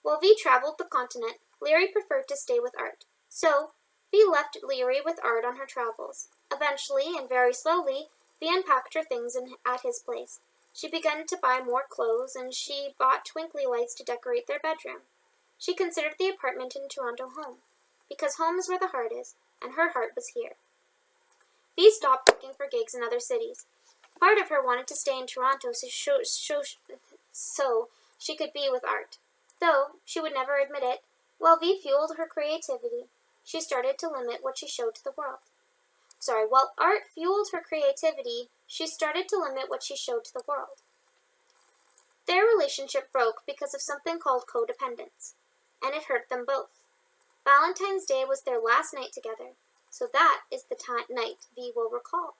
While V traveled the continent, Leary preferred to stay with Art. So, V left Leary with Art on her travels. Eventually, and very slowly, V unpacked her things at his place. She began to buy more clothes, and she bought twinkly lights to decorate their bedroom. She considered the apartment in Toronto home, because home is where the heart is, and her heart was here. V stopped looking for gigs in other cities. Part of her wanted to stay in Toronto so she could be with Art. Though she would never admit it, while V fueled her creativity, she started to limit what she showed to the world. While Art fueled her creativity, she started to limit what she showed to the world. Their relationship broke because of something called codependence, and it hurt them both. Valentine's Day was their last night together, so that is the night V will recall.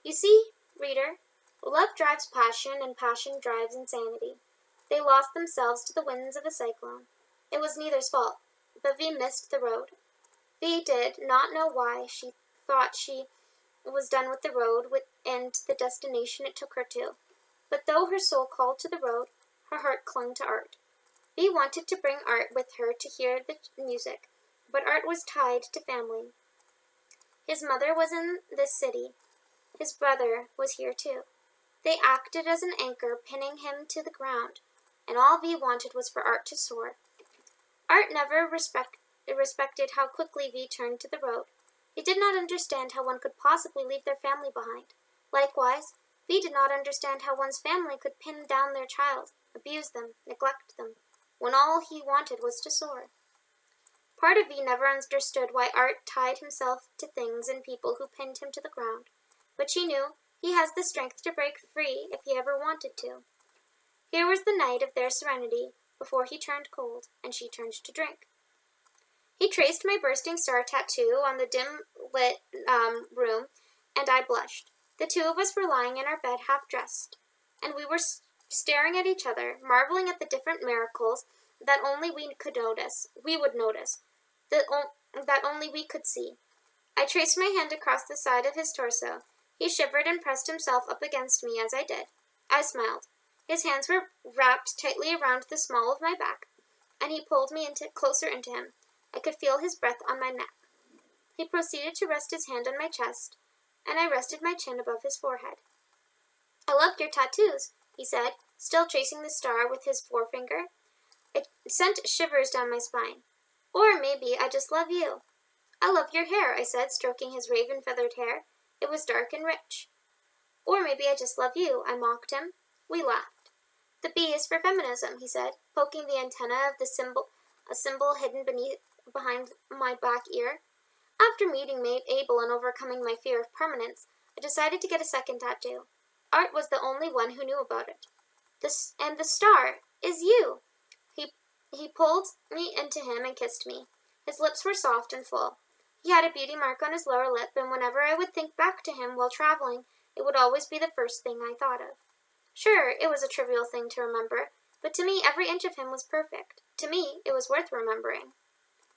You see, reader, love drives passion, and passion drives insanity. They lost themselves to the winds of a cyclone. It was neither's fault, but V missed the road. V did not know why she thought she was done with the road and the destination it took her to. But though her soul called to the road, her heart clung to Art. V wanted to bring Art with her to hear the music, but Art was tied to family. His mother was in this city. His brother was here too. They acted as an anchor, pinning him to the ground, and all V wanted was for Art to soar. Art never respected how quickly V turned to the road. He did not understand how one could possibly leave their family behind. Likewise, V did not understand how one's family could pin down their child, abuse them, neglect them, when all he wanted was to soar. Part of V never understood why Art tied himself to things and people who pinned him to the ground, but she knew he has the strength to break free if he ever wanted to. Here was the night of their serenity, before he turned cold, and she turned to drink. He traced my bursting star tattoo on the dim-lit room, and I blushed. The two of us were lying in our bed half-dressed, and we were staring at each other, marveling at the different miracles that only we would notice, that only we could see. I traced my hand across the side of his torso. He shivered and pressed himself up against me as I did. I smiled. His hands were wrapped tightly around the small of my back. and he pulled me closer into him. I could feel his breath on my neck. He proceeded to rest his hand on my chest, and I rested my chin above his forehead. "I love your tattoos," he said, still tracing the star with his forefinger. It sent shivers down my spine. "Or maybe I just love you." "I love your hair," I said, stroking his raven-feathered hair. It was dark and rich. "Or maybe I just love you," I mocked him. We laughed. "The B is for feminism," he said, poking the antenna of a symbol hidden behind my back ear. After meeting Abel and overcoming my fear of permanence, I decided to get a second tattoo. Art was the only one who knew about it. And the star is you. He pulled me into him and kissed me. His lips were soft and full. He had a beauty mark on his lower lip, and whenever I would think back to him while traveling, it would always be the first thing I thought of. Sure, it was a trivial thing to remember, but to me every inch of him was perfect. To me, it was worth remembering.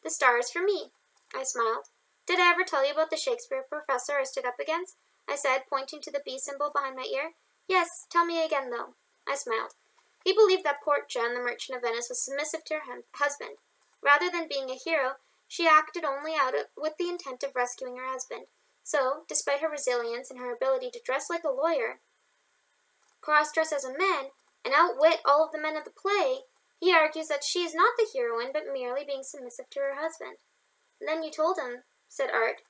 "The star is for me," I smiled. "Did I ever tell you about the Shakespeare professor I stood up against?" I said, pointing to the B symbol behind my ear. "Yes, tell me again, though." I smiled. "He believed that Portia in The Merchant of Venice was submissive to her husband. Rather than being a hero, she acted only with the intent of rescuing her husband. So, despite her resilience and her ability to dress like a lawyer, cross-dress as a man, and outwit all of the men of the play, he argues that she is not the heroine, but merely being submissive to her husband." "Then you told him," said Art,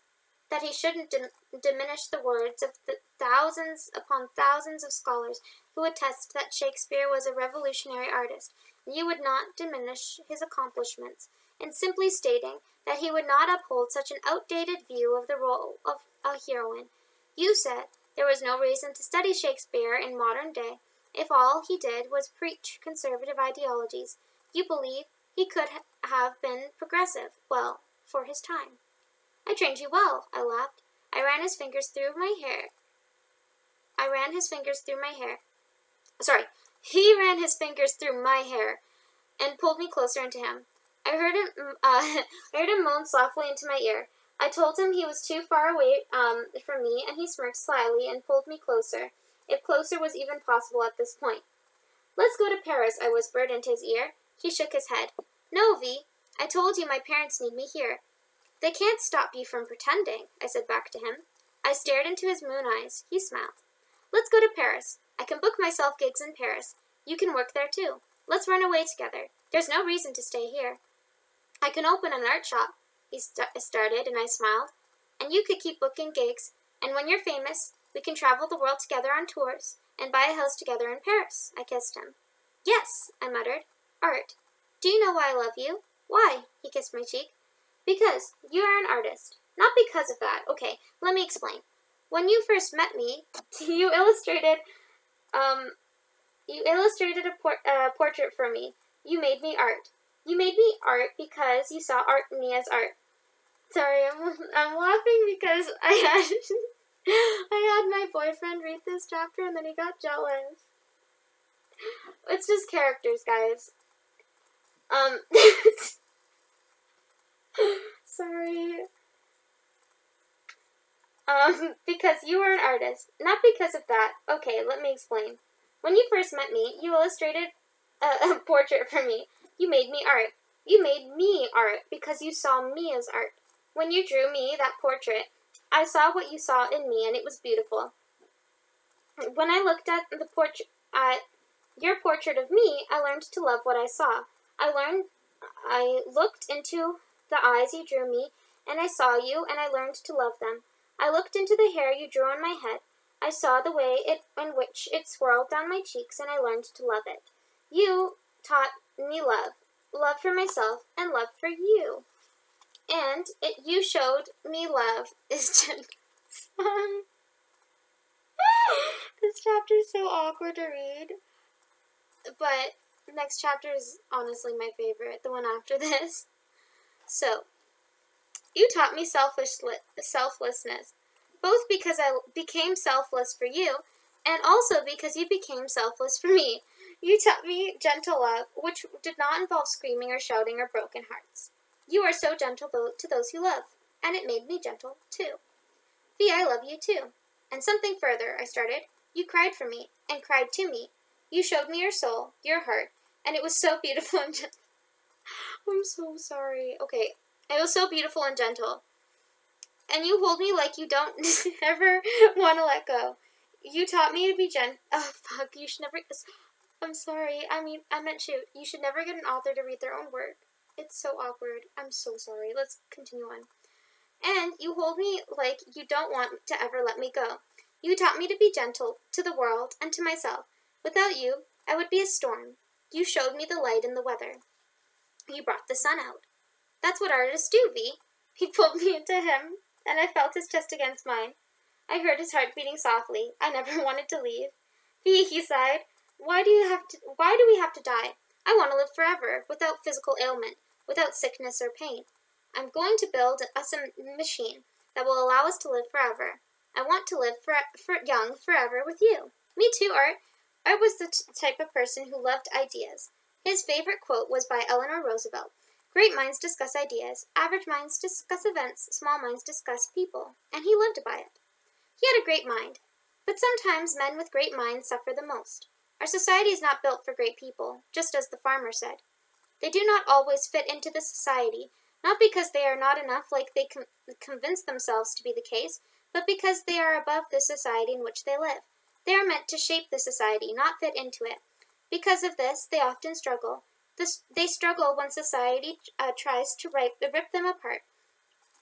"that he shouldn't diminish the words of the thousands upon thousands of scholars who attest that Shakespeare was a revolutionary artist, and you would not diminish his accomplishments in simply stating that he would not uphold such an outdated view of the role of a heroine. You said there was no reason to study Shakespeare in modern day if all he did was preach conservative ideologies. You believe he could have been progressive, well, for his time." "I trained you well," I laughed. He ran his fingers through my hair and pulled me closer into him. I heard him moan softly into my ear. I told him he was too far away from me, and he smirked slyly and pulled me closer, if closer was even possible at this point. "Let's go to Paris," I whispered into his ear. He shook his head. "No, V. I told you my parents need me here." "They can't stop you from pretending," I said back to him. I stared into his moon eyes. He smiled. "Let's go to Paris. I can book myself gigs in Paris. You can work there too. Let's run away together. There's no reason to stay here. I can open an art shop." He started, and I smiled. "And you could keep booking gigs, and when you're famous, we can travel the world together on tours, and buy a house together in Paris." I kissed him. "Yes," I muttered. "Art, do you know why I love you?" "Why?" He kissed my cheek. "Because you are an artist." "Not because of that. Okay, let me explain. When you first met me, you illustrated a portrait for me. You made me art. You made me art because you saw art in me as art." Sorry, I'm laughing because I had my boyfriend read this chapter and then he got jealous. It's just characters, guys. Sorry. Because you are an artist. Not because of that. Okay, let me explain. When you first met me, you illustrated a portrait for me. You made me art. You made me art because you saw me as art. When you drew me that portrait, I saw what you saw in me, and it was beautiful. When I looked at your portrait of me, I learned to love what I saw. I looked into the eyes you drew me, and I saw you, and I learned to love them. I looked into the hair you drew on my head. I saw the way in which it swirled down my cheeks, and I learned to love it. You taught me love. Love for myself, and love for you. And you showed me love is just... This chapter is so awkward to read. But the next chapter is honestly my favorite, the one after this. So, you taught me selflessness, both because I became selfless for you, and also because you became selfless for me. You taught me gentle love, which did not involve screaming or shouting or broken hearts. You are so gentle to those you love, and it made me gentle, too. V, I love you, too. And something further, I started. You cried for me, and cried to me. You showed me your soul, your heart, and it was so beautiful and gentle. I'm so sorry. Okay. It was so beautiful and gentle. And you hold me like you don't ever want to let go. You taught me to be Oh, fuck. You should never. I'm sorry. I meant shoot. You should never get an author to read their own work. It's so awkward. I'm so sorry. Let's continue on. And you hold me like you don't want to ever let me go. You taught me to be gentle to the world and to myself. Without you, I would be a storm. You showed me the light in the weather. You brought the sun out. That's what artists do, V. He pulled me into him, and I felt his chest against mine. I heard his heart beating softly. I never wanted to leave. V, he sighed. Why do we have to die? I want to live forever, without physical ailment, without sickness or pain. I'm going to build us a machine that will allow us to live forever. I want to live young forever with you. Me too, Art. Art was the type of person who loved ideas. His favorite quote was by Eleanor Roosevelt. Great minds discuss ideas, average minds discuss events, small minds discuss people, and he lived by it. He had a great mind, but sometimes men with great minds suffer the most. Our society is not built for great people, just as the farmer said. They do not always fit into the society, not because they are not enough like they convince themselves to be the case, but because they are above the society in which they live. They are meant to shape the society, not fit into it. Because of this, they often struggle. They struggle when society tries to rip them apart.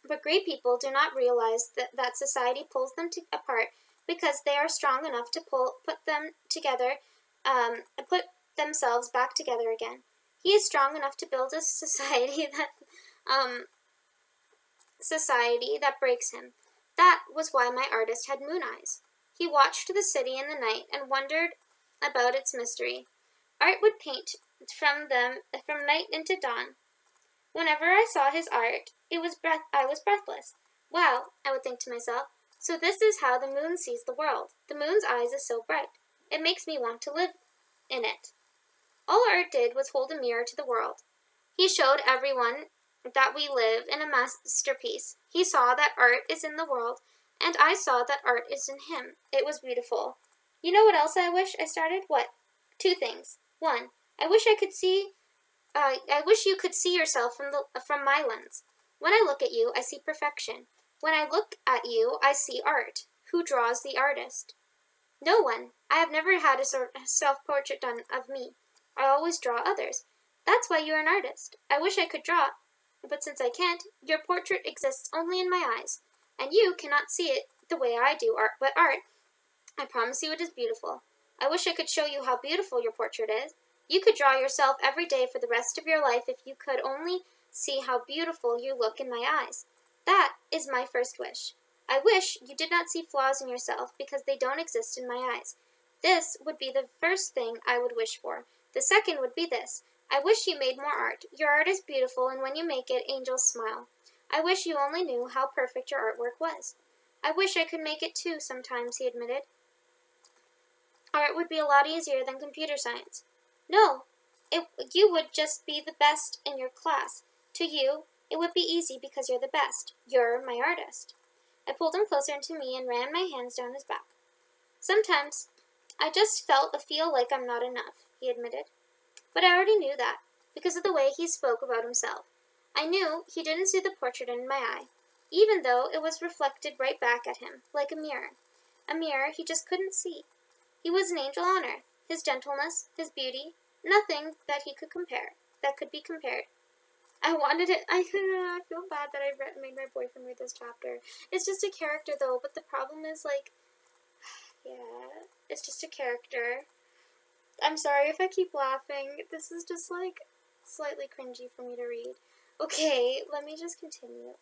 But great people do not realize that society pulls them apart because they are strong enough to put them together, put themselves back together again. He is strong enough to build a society that breaks him. That was why my artist had moon eyes. He watched the city in the night and wondered about its mystery. Art would paint from night into dawn. Whenever I saw his art, I was breathless. Wow, I would think to myself, so this is how the moon sees the world. The moon's eyes is so bright. It makes me want to live in it. All Art did was hold a mirror to the world. He showed everyone that we live in a masterpiece. He saw that art is in the world, and I saw that art is in him. It was beautiful. You know what else I wish I started? What? 2 things. 1. I wish you could see yourself from my lens. When I look at you, I see perfection. When I look at you, I see art. Who draws the artist? No one. I have never had a self-portrait done of me. I always draw others. That's why you're an artist. I wish I could draw, but since I can't, your portrait exists only in my eyes, and you cannot see it the way I do. But art, I promise you it is beautiful. I wish I could show you how beautiful your portrait is. You could draw yourself every day for the rest of your life if you could only see how beautiful you look in my eyes. That is my first wish. I wish you did not see flaws in yourself because they don't exist in my eyes. This would be the first thing I would wish for. The second would be this. I wish you made more art. Your art is beautiful, and when you make it, angels smile. I wish you only knew how perfect your artwork was. I wish I could make it too sometimes, he admitted. Art would be a lot easier than computer science. No, you would just be the best in your class. To you, it would be easy because you're the best. You're my artist. I pulled him closer to me and ran my hands down his back. Sometimes I just feel like I'm not enough, he admitted. But I already knew that, because of the way he spoke about himself. I knew he didn't see the portrait in my eye, even though it was reflected right back at him, like a mirror. A mirror he just couldn't see. He was an angel on earth. His gentleness, his beauty, nothing that could be compared. I wanted it. I feel bad that I made my boyfriend read this chapter. It's just a character, though, but the problem is, yeah, it's just a character. I'm sorry if I keep laughing. This is just, slightly cringy for me to read. Okay, let me just continue.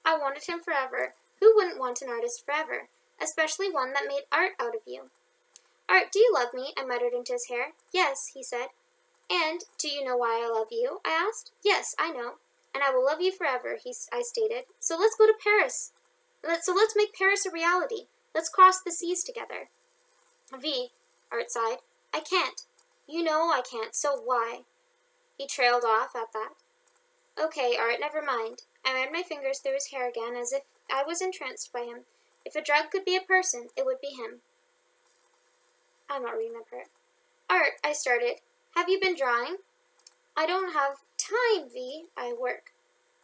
I wanted him forever. Who wouldn't want an artist forever? Especially one that made art out of you. Art, do you love me? I muttered into his hair. Yes, he said. And do you know why I love you? I asked. Yes, I know. And I will love you forever, I stated. So let's go to Paris. Let's make Paris a reality. Let's cross the seas together. V, Art sighed. I can't. You know I can't, so why? He trailed off at that. Okay, Art, never mind. I ran my fingers through his hair again as if I was entranced by him. If a drug could be a person, it would be him. I'm not reading that part. Art, I started. Have you been drawing? I don't have time, V. I work.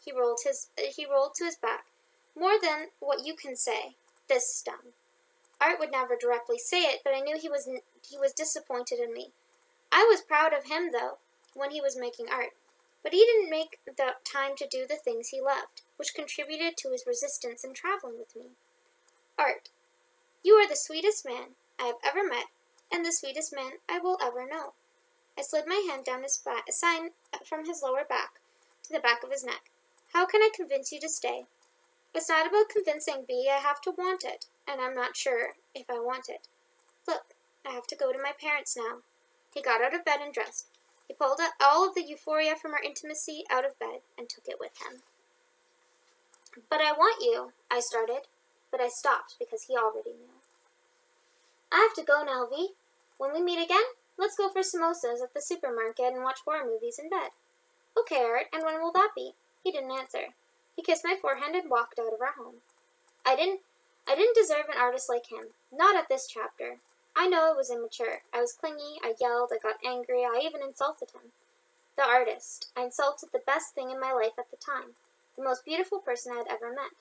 He rolled to his back. More than what you can say. This stung. Art would never directly say it, but I knew he was disappointed in me. I was proud of him, though, when he was making art. But he didn't make the time to do the things he loved, which contributed to his resistance in traveling with me. Art, you are the sweetest man I have ever met, and the sweetest man I will ever know. I slid my hand down his sign from his lower back to the back of his neck. How can I convince you to stay? It's not about convincing V. I have to want it, and I'm not sure if I want it. Look, I have to go to my parents now. He got out of bed and dressed. He pulled all of the euphoria from our intimacy out of bed and took it with him. But I want you, I started, but I stopped because he already knew. I have to go now, V. When we meet again, let's go for samosas at the supermarket and watch horror movies in bed. Okay, Art, and when will that be? He didn't answer. He kissed my forehead and walked out of our home. I didn't deserve an artist like him. Not at this chapter. I know it was immature. I was clingy, I yelled, I got angry, I even insulted him. The artist. I insulted the best thing in my life at the time. The most beautiful person I had ever met.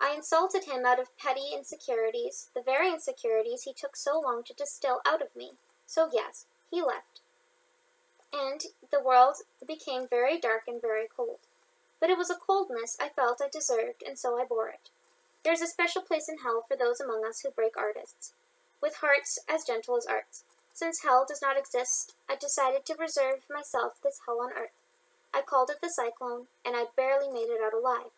I insulted him out of petty insecurities, the very insecurities he took so long to distill out of me. So yes, he left. And the world became very dark and very cold. But it was a coldness I felt I deserved, and so I bore it. There's a special place in hell for those among us who break artists, with hearts as gentle as arts. Since hell does not exist, I decided to reserve myself this hell on earth. I called it the cyclone, and I barely made it out alive.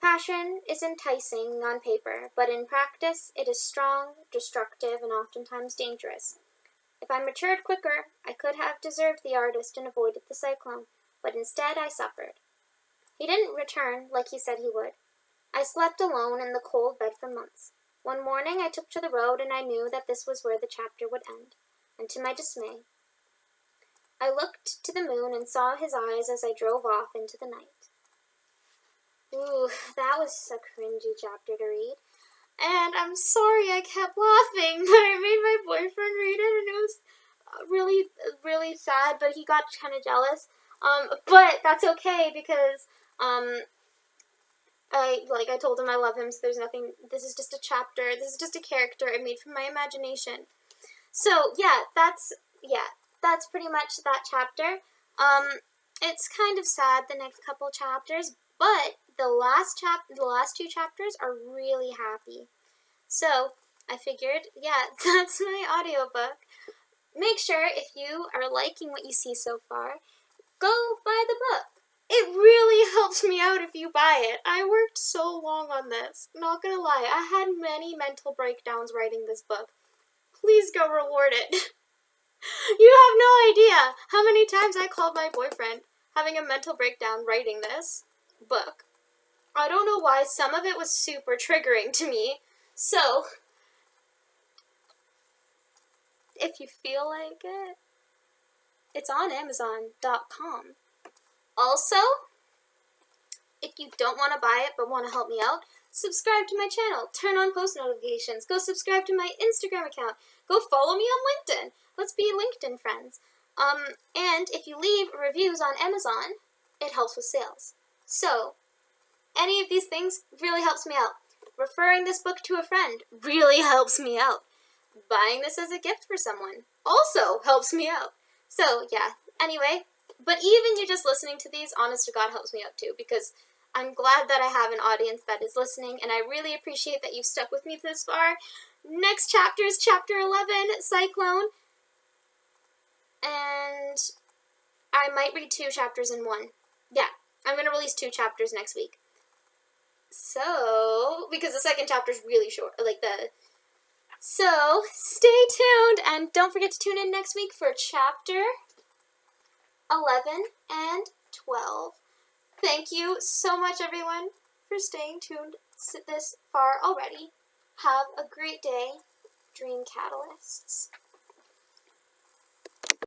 Passion is enticing on paper, but in practice it is strong, destructive, and oftentimes dangerous. If I matured quicker, I could have deserved the artist and avoided the cyclone, but instead I suffered. He didn't return like he said he would. I slept alone in the cold bed for months. One morning I took to the road, and I knew that this was where the chapter would end, and to my dismay, I looked to the moon and saw his eyes as I drove off into the night. Ooh, that was a cringy chapter to read. And I'm sorry I kept laughing, but I made my boyfriend read it, and it was really, really sad, but he got kind of jealous. But that's okay, because, I told him I love him, so there's nothing, this is just a chapter, this is just a character I made from my imagination. So, that's pretty much that chapter. It's kind of sad, the next couple chapters, but the last two chapters are really happy. So, I figured, that's my audiobook. Make sure, if you are liking what you see so far, go buy the book. It really helps me out if you buy it. I worked so long on this. Not gonna lie, I had many mental breakdowns writing this book. Please go reward it. You have no idea how many times I called my boyfriend having a mental breakdown writing this book. I don't know why, some of it was super triggering to me. So, if you feel like it, it's on Amazon.com. Also, if you don't want to buy it but want to help me out, subscribe to my channel, turn on post notifications, go subscribe to my Instagram account, go follow me on LinkedIn. Let's be LinkedIn friends. And if you leave reviews on Amazon, it helps with sales. So, any of these things really helps me out. Referring this book to a friend really helps me out. Buying this as a gift for someone also helps me out. So, anyway, but even you just listening to these, honest to God, helps me out too, because I'm glad that I have an audience that is listening, and I really appreciate that you've stuck with me this far. Next chapter is chapter 11, Cyclone, and I might read 2 chapters in one. Yeah, I'm going to release 2 chapters next week. So, because the second chapter is really short, so, stay tuned, and don't forget to tune in next week for chapter 11 and 12. Thank you so much, everyone, for staying tuned this far already. Have a great day, Dream Catalysts.